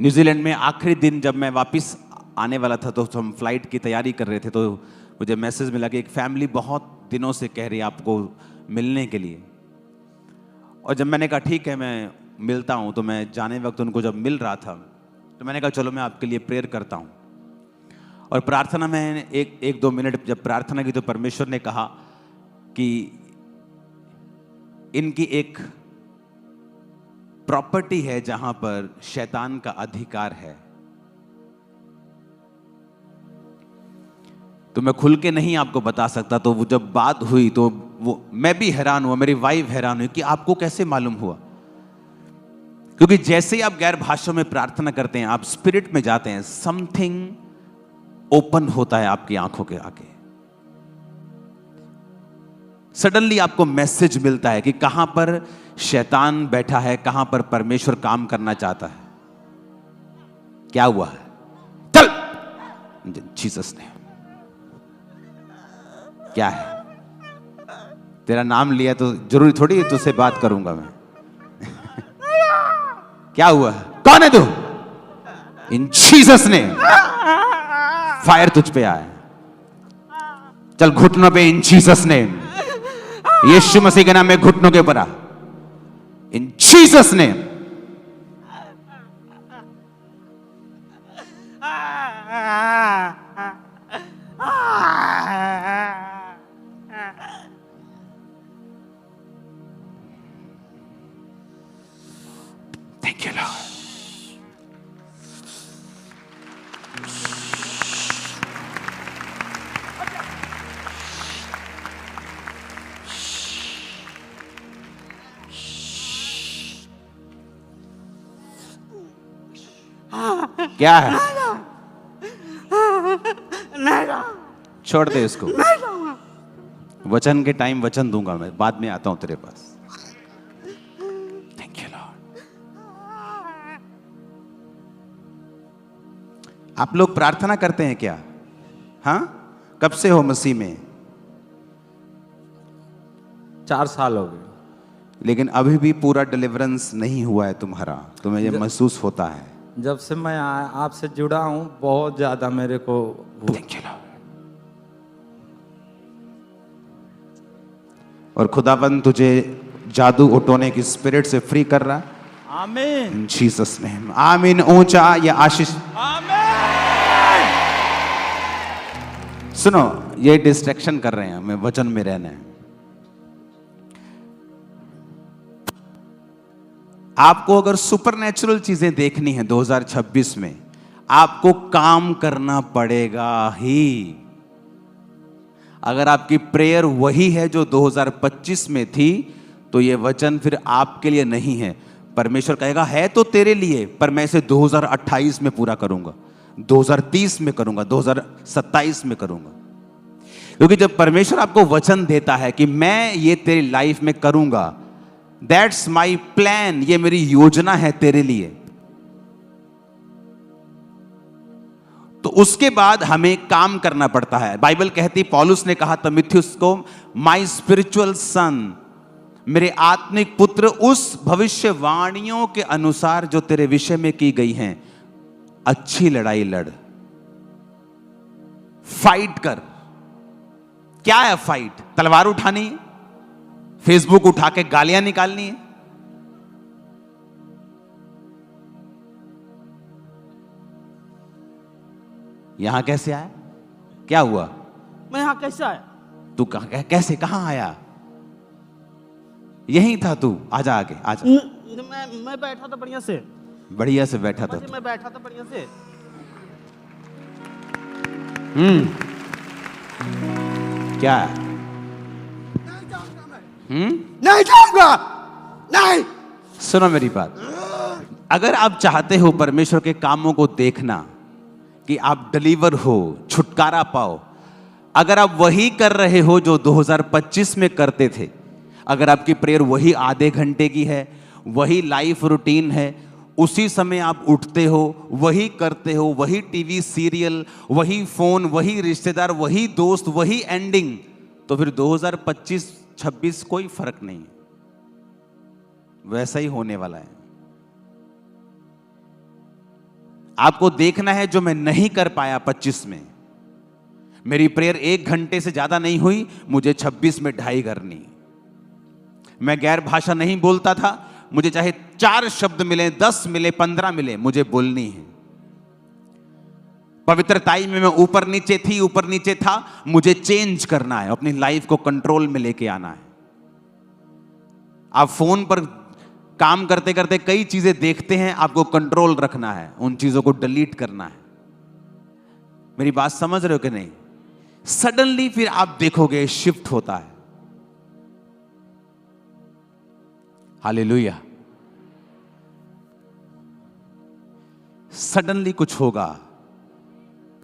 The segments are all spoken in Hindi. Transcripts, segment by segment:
न्यूजीलैंड में आखिरी दिन जब मैं वापस आने वाला था तो हम फ्लाइट की तैयारी कर रहे थे, तो मुझे मैसेज मिला कि एक फैमिली बहुत दिनों से कह रही है आपको मिलने के लिए। और जब मैंने कहा ठीक है मैं मिलता हूँ, तो मैं जाने वक्त उनको जब मिल रहा था तो मैंने कहा चलो मैं आपके लिए प्रेयर करता हूँ। और प्रार्थना में एक दो मिनट जब प्रार्थना की तो परमेश्वर ने कहा कि इनकी एक प्रॉपर्टी है जहां पर शैतान का अधिकार है। तो मैं खुल के नहीं आपको बता सकता। तो वो जब बात हुई तो वो मैं भी हैरान हुआ, मेरी वाइफ हैरान हुई कि आपको कैसे मालूम हुआ। क्योंकि जैसे ही आप गैर भाषाओं में प्रार्थना करते हैं, आप स्पिरिट में जाते हैं, समथिंग ओपन होता है आपकी आंखों के आगे। सडनली आपको मैसेज मिलता है कि कहां पर शैतान बैठा है, कहां पर परमेश्वर काम करना चाहता है। क्या हुआ है? चल जीसस ने। क्या है? तेरा नाम लिया तो जरूरी थोड़ी तुझसे बात करूंगा मैं। क्या हुआ है? कौन है तू? इन जीसस ने फायर तुझ पे आया। चल घुटनों पे इन जीसस ने, यीशु मसीह के नाम में घुटनों के ऊपर आ। इन जीसस ने। Thank you Lord. क्या है? छोड़ दे इसको। वचन के टाइम वचन दूंगा मैं, बाद में आता हूं तेरे पास। Thank you Lord. आप लोग प्रार्थना करते हैं क्या? हाँ, कब से हो मसीह में? 4 साल हो गए। लेकिन अभी भी पूरा डिलीवरेंस नहीं हुआ है तुम्हारा, तुम्हें ये महसूस होता है? जब से मैं आपसे जुड़ा हूं बहुत ज्यादा मेरे को। Thank you Lord. और खुदाबंद तुझे जादू उठोने की स्पिरिट से फ्री कर रहा। आमीन। इन जीसस नेम। आमीन। ऊंचा या आशीष। आमीन। सुनो, ये डिस्ट्रैक्शन कर रहे हैं, हमें वचन में रहना है। आपको अगर सुपरनेचुरल चीजें देखनी है 2026 में, आपको काम करना पड़ेगा ही। अगर आपकी प्रेयर वही है जो 2025 में थी, तो ये वचन फिर आपके लिए नहीं है। परमेश्वर कहेगा है तो तेरे लिए, पर मैं इसे 2028 में पूरा करूंगा, 2030 में करूंगा, 2027 में करूंगा। क्योंकि जब परमेश्वर आपको वचन देता है कि मैं ये तेरी लाइफ में करूंगा, दैट्स माई प्लान, ये मेरी योजना है तेरे लिए, तो उसके बाद हमें काम करना पड़ता है। बाइबल कहती, पौलुस ने कहा तीमुथियुस को, माई स्पिरिचुअल सन, मेरे आत्मिक पुत्र, उस भविष्यवाणियों के अनुसार जो तेरे विषय में की गई हैं, अच्छी लड़ाई लड़, फाइट कर। क्या है फाइट? तलवार उठानी है, फेसबुक उठा के गालियां निकालनी है? यहां कैसे आया? क्या हुआ? मैं यहां कैसे आया? तू कैसे कहां आया? यहीं था तू। आजा आगे आजा। मैं बैठा था बढ़िया से। बढ़िया से बैठा था तू। मैं बैठा था बढ़िया से। क्या? नहीं जाऊंगा। नहीं। सुनो मेरी बात। अगर आप चाहते हो परमेश्वर के कामों को देखना, कि आप डिलीवर हो, छुटकारा पाओ, अगर आप वही कर रहे हो जो 2025 में करते थे, अगर आपकी प्रेयर वही आधे घंटे की है, वही लाइफ रूटीन है, उसी समय आप उठते हो, वही करते हो, वही टीवी सीरियल, वही फोन, वही रिश्तेदार, वही दोस्त, वही एंडिंग, तो फिर 2025-26 कोई फर्क नहीं, वैसा ही होने वाला है। आपको देखना है जो मैं नहीं कर पाया 25 में। मेरी प्रेयर 1 घंटे से ज्यादा नहीं हुई, मुझे 26 में 2.5 करनी। मैं गैर भाषा नहीं बोलता था, मुझे चाहे 4 शब्द मिले, 10 मिले, 15 मिले, मुझे बोलनी है। पवित्रताई में मैं ऊपर नीचे थी, ऊपर नीचे था, मुझे चेंज करना है, अपनी लाइफ को कंट्रोल में लेके आना है। आप फोन पर काम करते करते कई चीजें देखते हैं, आपको कंट्रोल रखना है, उन चीजों को डिलीट करना है। मेरी बात समझ रहे हो कि नहीं? सडनली फिर आप देखोगे शिफ्ट होता है। हालेलुया। सडनली कुछ होगा।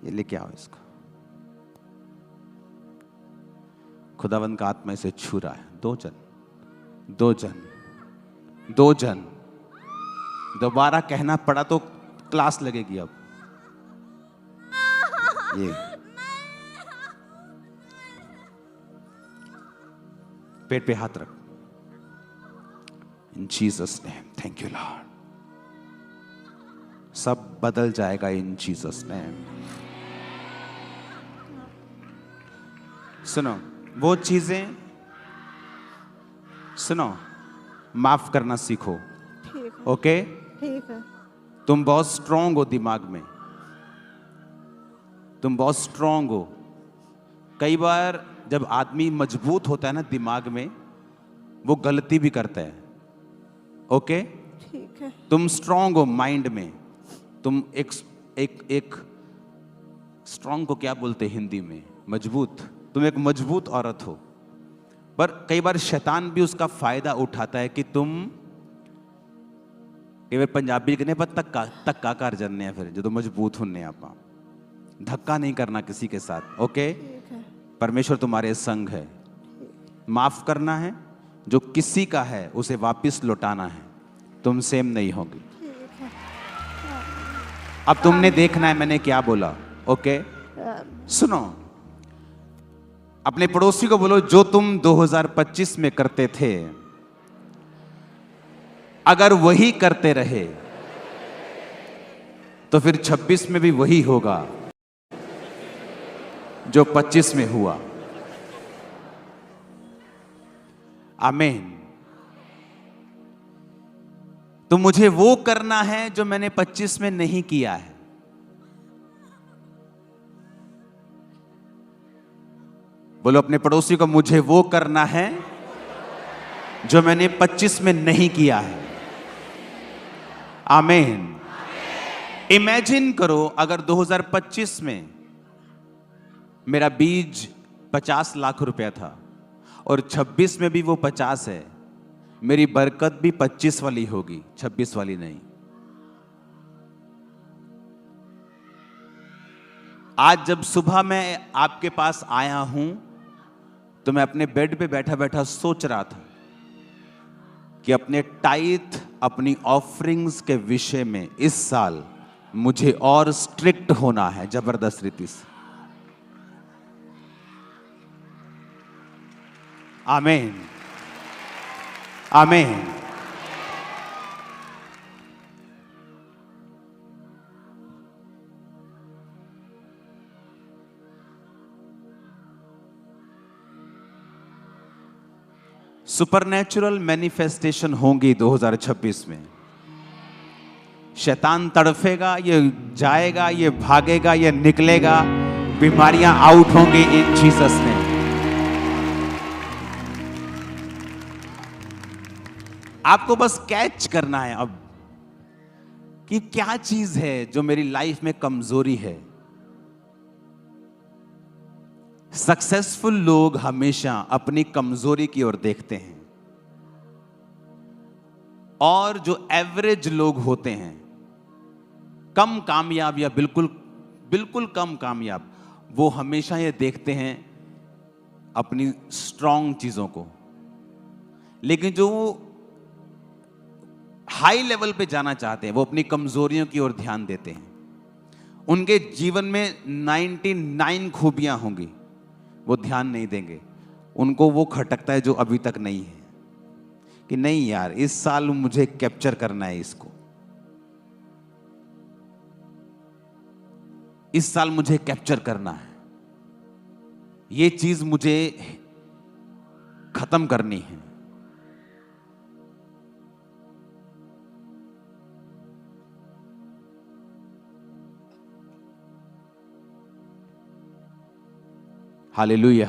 ये लेके आओ इसको। खुदावंद का आत्मा इसे छू रहा है। 2 जन दोबारा कहना पड़ा तो क्लास लगेगी। अब ये पेट पे हाथ रख। इन Jesus name, thank you Lord. सब बदल जाएगा इन जीसस नेम। सुनो, वो चीजें सुनो, माफ करना सीखो। ठीक है। ओके? ठीक है। तुम बहुत स्ट्रांग हो दिमाग में, तुम बहुत स्ट्रांग हो। कई बार जब आदमी मजबूत होता है ना दिमाग में, वो गलती भी करता है। ओके? ठीक है। तुम स्ट्रांग हो माइंड में। तुम एक स्ट्रांग को क्या बोलते हैं हिंदी में? मजबूत। तुम एक मजबूत औरत हो। पर कई बार शैतान भी उसका फायदा उठाता है कि तुम कई बार पंजाबी कहने पर धक्का कर जाने हैं। फिर जो मजबूत होने आप धक्का नहीं करना किसी के साथ। ओके? ठीक है। परमेश्वर तुम्हारे संग है। माफ करना है, जो किसी का है उसे वापस लौटाना है। तुम सेम नहीं होगी। ठीक है। अब तुमने देखना है मैंने क्या बोला। ओके? सुनो, अपने पड़ोसी को बोलो, जो तुम 2025 में करते थे अगर वही करते रहे तो फिर 26 में भी वही होगा जो 25 में हुआ। आमीन। तो मुझे वो करना है जो मैंने 25 में नहीं किया है। बोलो अपने पड़ोसी को, मुझे वो करना है जो मैंने 25 में नहीं किया है। आमीन। इमेजिन करो अगर 2025 में मेरा बीज 50 लाख रुपया था और 26 में भी वो 50 है, मेरी बरकत भी 25 वाली होगी, 26 वाली नहीं। आज जब सुबह मैं आपके पास आया हूं तो मैं अपने बेड पे बैठा बैठा सोच रहा था कि अपने टाइथ, अपनी ऑफरिंग्स के विषय में इस साल मुझे और स्ट्रिक्ट होना है, जबरदस्त रीति से। आमीन, आमीन। सुपरनेचुरल मैनिफेस्टेशन होंगी 2026 में। शैतान तड़फेगा, ये जाएगा, ये भागेगा, ये निकलेगा, बीमारियां आउट होंगी इन जीसस ने। आपको बस कैच करना है अब कि क्या चीज है जो मेरी लाइफ में कमजोरी है। सक्सेसफुल लोग हमेशा अपनी कमजोरी की ओर देखते हैं और जो एवरेज लोग होते हैं, कम कामयाब या बिल्कुल कम कामयाब, वो हमेशा ये देखते हैं अपनी स्ट्रांग चीजों को। लेकिन जो हाई लेवल पे जाना चाहते हैं वो अपनी कमजोरियों की ओर ध्यान देते हैं। उनके जीवन में 99 खूबियां होंगी, वो ध्यान नहीं देंगे। उनको वो खटकता है जो अभी तक नहीं है, कि नहीं यार इस साल मुझे कैप्चर करना है इसको। इस साल मुझे कैप्चर करना है, ये चीज मुझे खत्म करनी है। हालेलुया।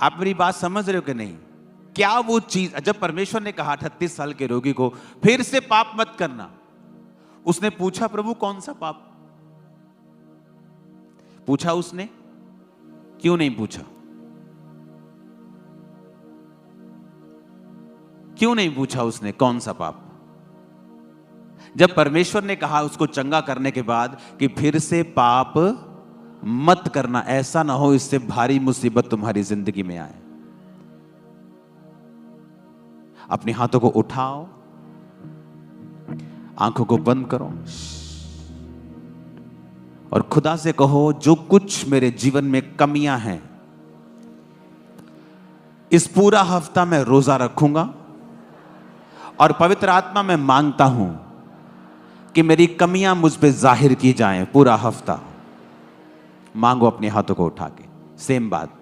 आप मेरी बात समझ रहे हो कि नहीं? क्या वो चीज, जब परमेश्वर ने कहा 38 साल के रोगी को फिर से पाप मत करना, उसने पूछा प्रभु कौन सा पाप? पूछा उसने? क्यों नहीं पूछा? क्यों नहीं पूछा उसने कौन सा पाप? जब परमेश्वर ने कहा उसको चंगा करने के बाद कि फिर से पाप मत करना, ऐसा ना हो इससे भारी मुसीबत तुम्हारी जिंदगी में आए। अपने हाथों को उठाओ, आंखों को बंद करो और खुदा से कहो जो कुछ मेरे जीवन में कमियां हैं, इस पूरा हफ्ता मैं रोजा रखूंगा और पवित्र आत्मा में मांगता हूं कि मेरी कमियां मुझ पे जाहिर की जाएं। पूरा हफ्ता मांगो अपने हाथों को उठा के, सेम बात।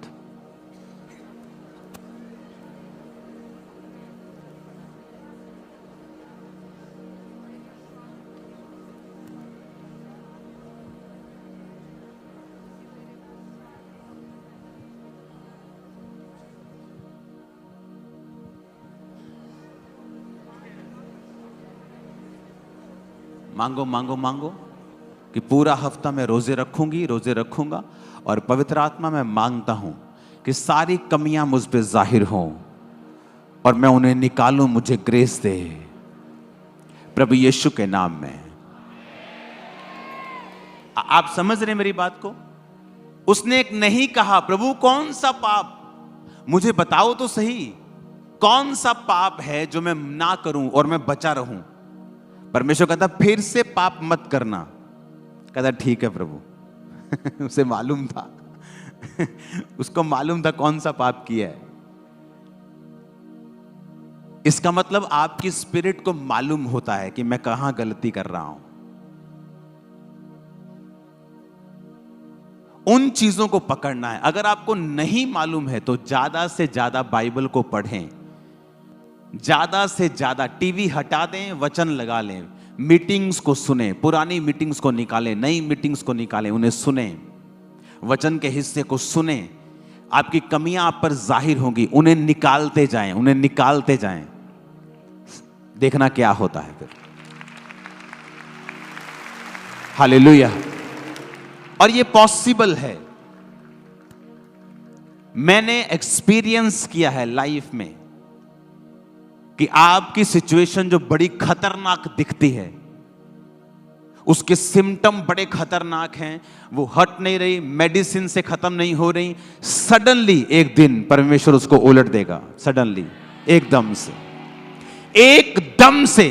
मांगो मांगो मांगो कि पूरा हफ्ता मैं रोजे रखूंगी, रोजे रखूंगा और पवित्र आत्मा में मांगता हूं कि सारी कमियां मुझ पे जाहिर हों और मैं उन्हें निकालूं, मुझे ग्रेस दे प्रभु यीशु के नाम में। आप समझ रहे मेरी बात को? उसने एक नहीं कहा प्रभु कौन सा पाप, मुझे बताओ तो सही कौन सा पाप है जो मैं ना करूं और मैं बचा रहूं। परमेश्वर कहता फिर से पाप मत करना। कहता ठीक है प्रभु। उसे मालूम था उसको मालूम था कौन सा पाप किया है। इसका मतलब आपकी स्पिरिट को मालूम होता है कि मैं कहां गलती कर रहा हूं। उन चीजों को पकड़ना है। अगर आपको नहीं मालूम है तो ज्यादा से ज्यादा बाइबल को पढ़ें, ज्यादा से ज्यादा टीवी हटा दें, वचन लगा लें, मीटिंग्स को सुने, पुरानी मीटिंग्स को निकालें, नई मीटिंग्स को निकालें, उन्हें सुने, वचन के हिस्से को सुने। आपकी कमियां आप पर जाहिर होंगी, उन्हें निकालते जाएं, उन्हें निकालते जाएं, देखना क्या होता है फिर। हालेलुया। और ये पॉसिबल है। मैंने एक्सपीरियंस किया है लाइफ में कि आपकी सिचुएशन जो बड़ी खतरनाक दिखती है, उसके सिम्टम बड़े खतरनाक हैं, वो हट नहीं रही, मेडिसिन से खत्म नहीं हो रही, सडनली एक दिन परमेश्वर उसको उलट देगा। सडनली, एकदम से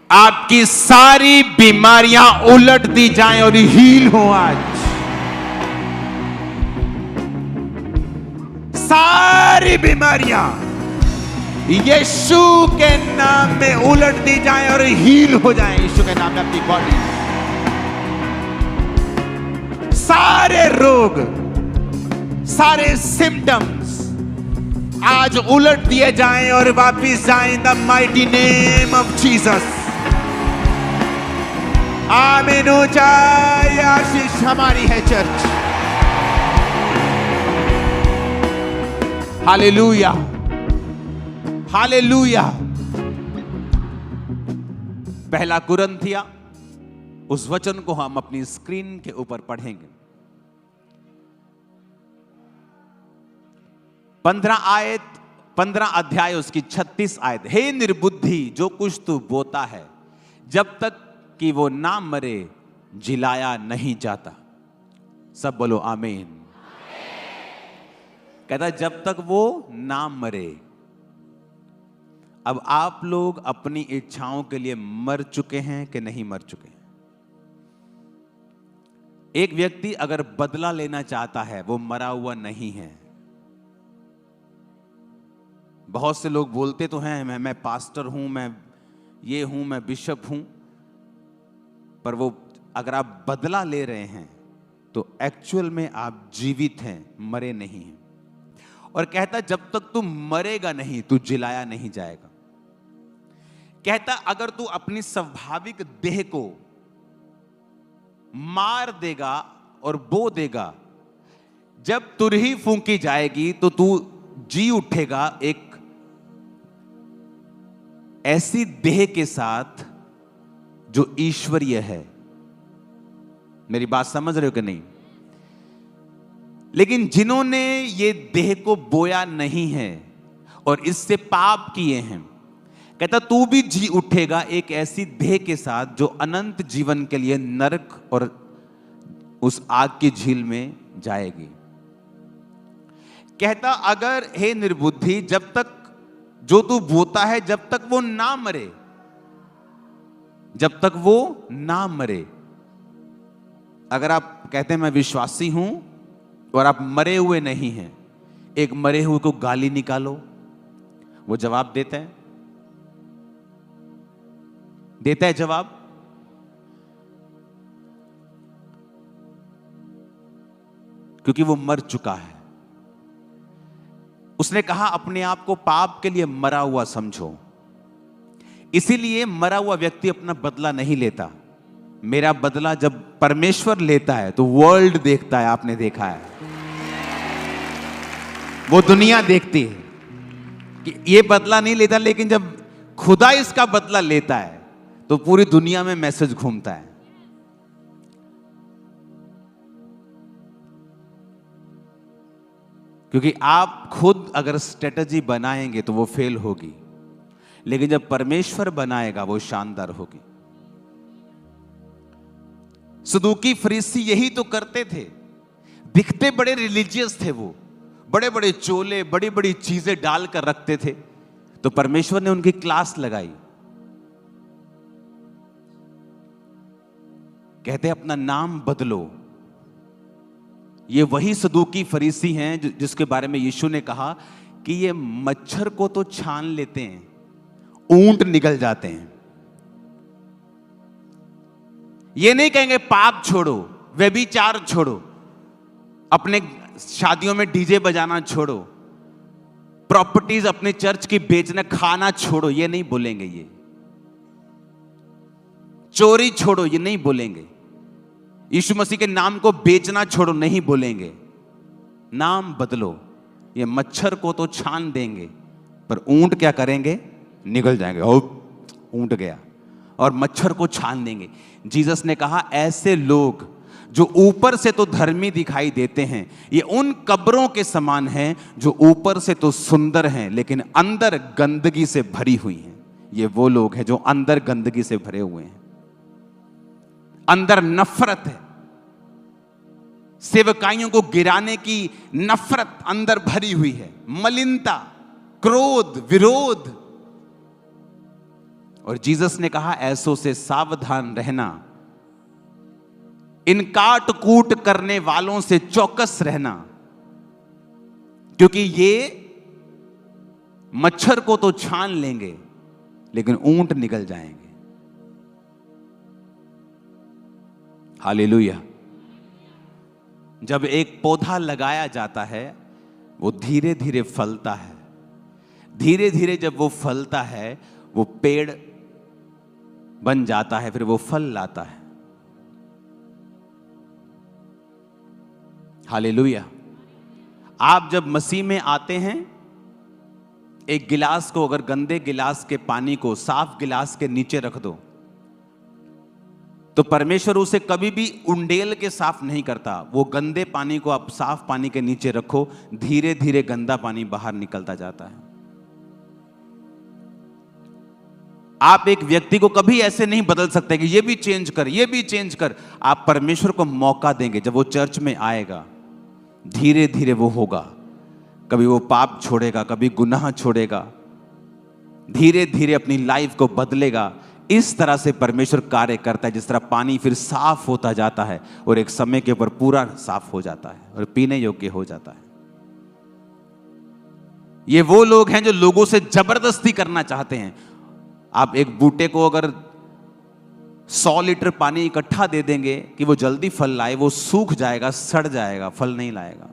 आपकी सारी बीमारियां उलट दी जाएं और हील हो। आज सारी बीमारियां यीशु के नाम में उलट दी जाए और हील हो जाए। यीशु के नाम में अपनी बॉडी, सारे रोग, सारे सिम्टम्स आज उलट दिए जाएं और वापिस जाएं in the mighty name of Jesus. आमीन। ऊंचाई आशीष हमारी है चर्च। Hallelujah, hallelujah. पहला कुरिन्थिया, उस वचन को हम अपनी स्क्रीन के ऊपर पढ़ेंगे। 15 अध्याय उसकी 36 आयत। हे निर्बुद्धि, जो कुछ तू बोता है जब तक कि वो ना मरे जिलाया नहीं जाता। सब बोलो आमीन। कहता जब तक वो ना मरे। अब आप लोग अपनी इच्छाओं के लिए मर चुके हैं कि नहीं मर चुके हैं? एक व्यक्ति अगर बदला लेना चाहता है, वो मरा हुआ नहीं है। बहुत से लोग बोलते तो हैं मैं पास्टर हूं, मैं ये हूं, मैं बिशप हूं, पर वो अगर आप बदला ले रहे हैं तो एक्चुअल में आप जीवित हैं, मरे नहीं हैं। और कहता जब तक तू मरेगा नहीं तू जिलाया नहीं जाएगा। कहता अगर तू अपनी स्वाभाविक देह को मार देगा और बो देगा, जब तुरही फूंकी जाएगी तो तू जी उठेगा एक ऐसी देह के साथ जो ईश्वरीय है। मेरी बात समझ रहे हो कि नहीं? लेकिन जिन्होंने ये देह को बोया नहीं है और इससे पाप किए हैं, कहता तू भी जी उठेगा एक ऐसी देह के साथ जो अनंत जीवन के लिए नरक और उस आग की झील में जाएगी। कहता अगर हे निर्बुद्धि, जब तक जो तू बोता है जब तक वो ना मरे, जब तक वो ना मरे। अगर आप कहते हैं मैं विश्वासी हूं और आप मरे हुए नहीं हैं, एक मरे हुए को गाली निकालो, वो जवाब देता है? देता है जवाब? क्योंकि वो मर चुका है। उसने कहा अपने आप को पाप के लिए मरा हुआ समझो। इसीलिए मरा हुआ व्यक्ति अपना बदला नहीं लेता। मेरा बदला जब परमेश्वर लेता है तो वर्ल्ड देखता है, आपने देखा है, वो दुनिया देखती है कि ये बदला नहीं लेता, लेकिन जब खुदा इसका बदला लेता है तो पूरी दुनिया में मैसेज घूमता है। क्योंकि आप खुद अगर स्ट्रेटजी बनाएंगे तो वो फेल होगी, लेकिन जब परमेश्वर बनाएगा वो शानदार होगी। सदूकी फरीसी यही तो करते थे। दिखते बड़े रिलीजियस थे, वो बड़े बड़े चोले बड़ी बड़ी चीजें डालकर रखते थे, तो परमेश्वर ने उनकी क्लास लगाई। कहते अपना नाम बदलो। ये वही सदूकी फरीसी हैं जिसके बारे में यीशु ने कहा कि ये मच्छर को तो छान लेते हैं, ऊंट निकल जाते हैं। ये नहीं कहेंगे पाप छोड़ो, व्यभिचार छोड़ो, अपने शादियों में डीजे बजाना छोड़ो, प्रॉपर्टीज अपने चर्च की बेचना, खाना छोड़ो, ये नहीं बोलेंगे। ये चोरी छोड़ो, ये नहीं बोलेंगे। यीशु मसीह के नाम को बेचना छोड़ो, नहीं बोलेंगे। नाम बदलो। ये मच्छर को तो छान देंगे, पर ऊंट क्या करेंगे? निकल जाएंगे। ओ, ऊंट गया, और मच्छर को छान देंगे। जीसस ने कहा ऐसे लोग जो ऊपर से तो धर्मी दिखाई देते हैं, ये उन कब्रों के समान हैं जो ऊपर से तो सुंदर हैं लेकिन अंदर गंदगी से भरी हुई हैं। ये वो लोग हैं जो अंदर गंदगी से भरे हुए हैं, अंदर नफरत है, सेवकाइयों को गिराने की नफरत अंदर भरी हुई है, मलिनता, क्रोध, विरोध। और जीसस ने कहा ऐसों से सावधान रहना, इन काट कूट करने वालों से चौकस रहना, क्योंकि ये मच्छर को तो छान लेंगे लेकिन ऊंट निकल जाएंगे। हालेलुया। जब एक पौधा लगाया जाता है वो धीरे धीरे फलता है, धीरे धीरे जब वो फलता है वो पेड़ बन जाता है, फिर वो फल लाता है। हालेलुया। आप जब मसीह में आते हैं, एक गिलास को अगर गंदे गिलास के पानी को साफ गिलास के नीचे रख दो तो परमेश्वर उसे कभी भी उंडेल के साफ नहीं करता। वो गंदे पानी को आप साफ पानी के नीचे रखो, धीरे धीरे गंदा पानी बाहर निकलता जाता है। आप एक व्यक्ति को कभी ऐसे नहीं बदल सकते कि ये भी चेंज कर, ये भी चेंज कर। आप परमेश्वर को मौका देंगे, जब वो चर्च में आएगा धीरे धीरे वो होगा। कभी वो पाप छोड़ेगा, कभी गुनाह छोड़ेगा, धीरे धीरे अपनी लाइफ को बदलेगा। इस तरह से परमेश्वर कार्य करता है, जिस तरह पानी फिर साफ होता जाता है और एक समय के ऊपर पूरा साफ हो जाता है और पीने योग्य हो जाता है। ये वो लोग हैं जो लोगों से जबरदस्ती करना चाहते हैं। आप एक बूटे को अगर 100 लीटर पानी इकट्ठा दे देंगे कि वो जल्दी फल लाए, वो सूख जाएगा, सड़ जाएगा, फल नहीं लाएगा।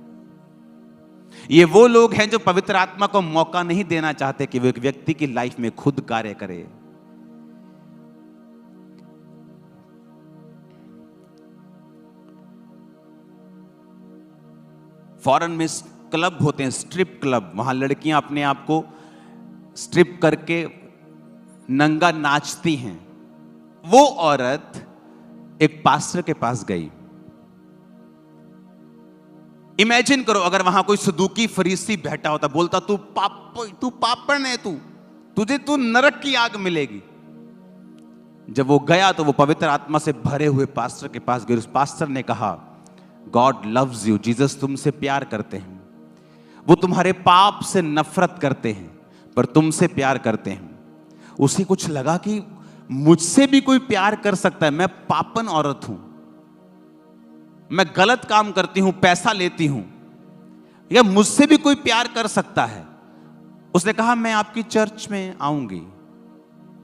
ये वो लोग हैं जो पवित्र आत्मा को मौका नहीं देना चाहते कि वो एक व्यक्ति की लाइफ में खुद कार्य करे। फॉरेन में क्लब होते हैं, स्ट्रिप क्लब, वहां लड़कियां अपने आप को स्ट्रिप करके नंगा नाचती हैं। वो औरत एक पास्टर के पास गई। इमेजिन करो अगर वहां कोई सदूकी फरीसी बैठा होता, बोलता तू पापण है, तुझे नरक की आग मिलेगी। जब वो गया तो वो पवित्र आत्मा से भरे हुए पास्टर के पास गई। उस पास्टर ने कहा, गॉड लव्स यू, जीसस तुमसे प्यार करते हैं। वो तुम्हारे पाप से नफरत करते हैं पर तुमसे प्यार करते हैं। उसे कुछ लगा कि मुझसे भी कोई प्यार कर सकता है, मैं पापन औरत हूं, मैं गलत काम करती हूं, पैसा लेती हूं, या मुझसे भी कोई प्यार कर सकता है। उसने कहा मैं आपकी चर्च में आऊंगी।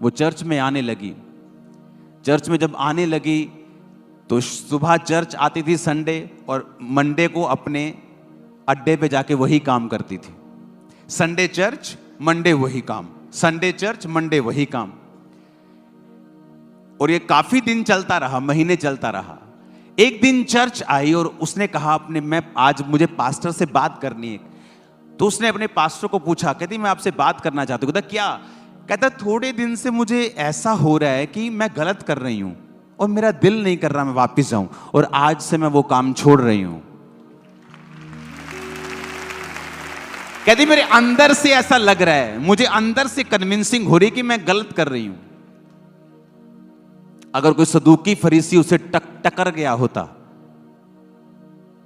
वो चर्च में आने लगी। चर्च में जब आने लगी तो सुबह चर्च आती थी संडे, और मंडे को अपने अड्डे पे जाके वही काम करती थी। संडे चर्च, मंडे वही काम, संडे चर्च, मंडे वही काम। और ये काफी दिन चलता रहा, महीने चलता रहा। एक दिन चर्च आई और उसने कहा मैं आज मुझे पास्टर से बात करनी है। तो उसने अपने पास्टर को पूछा, कहती मैं आपसे बात करना चाहती हूँ। कहता क्या? कहता थोड़े दिन से मुझे ऐसा हो रहा है कि मैं गलत कर रही हूं और मेरा दिल नहीं कर रहा मैं वापस जाऊं, और आज से मैं वो काम छोड़ रही हूं। कहती मेरे अंदर से ऐसा लग रहा है, मुझे अंदर से कन्विंसिंग हो रही कि मैं गलत कर रही हूं। अगर कोई सदूकी फरीसी उसे टकर गया होता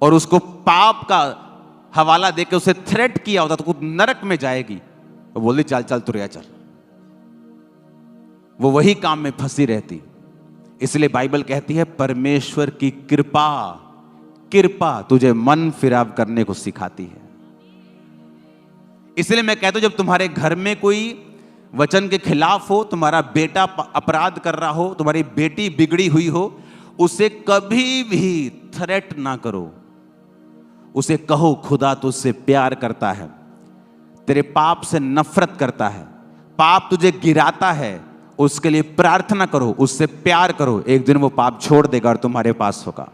और उसको पाप का हवाला देकर उसे थ्रेट किया होता तो खुद नरक में जाएगी, वो बोलती चल चल तुरया चल। वो वही काम में फंसी रहती। इसलिए बाइबल कहती है परमेश्वर की कृपा तुझे मन फिराव करने को सिखाती है। इसलिए मैं कहता हूं जब तुम्हारे घर में कोई वचन के खिलाफ हो, तुम्हारा बेटा अपराध कर रहा हो, तुम्हारी बेटी बिगड़ी हुई हो, उसे कभी भी थ्रेट ना करो। उसे कहो खुदा तुझसे प्यार करता है, तेरे पाप से नफरत करता है, पाप तुझे गिराता है, उसके लिए प्रार्थना करो, उससे प्यार करो। एक दिन वो पाप छोड़ देगा और तुम्हारे पास होगा।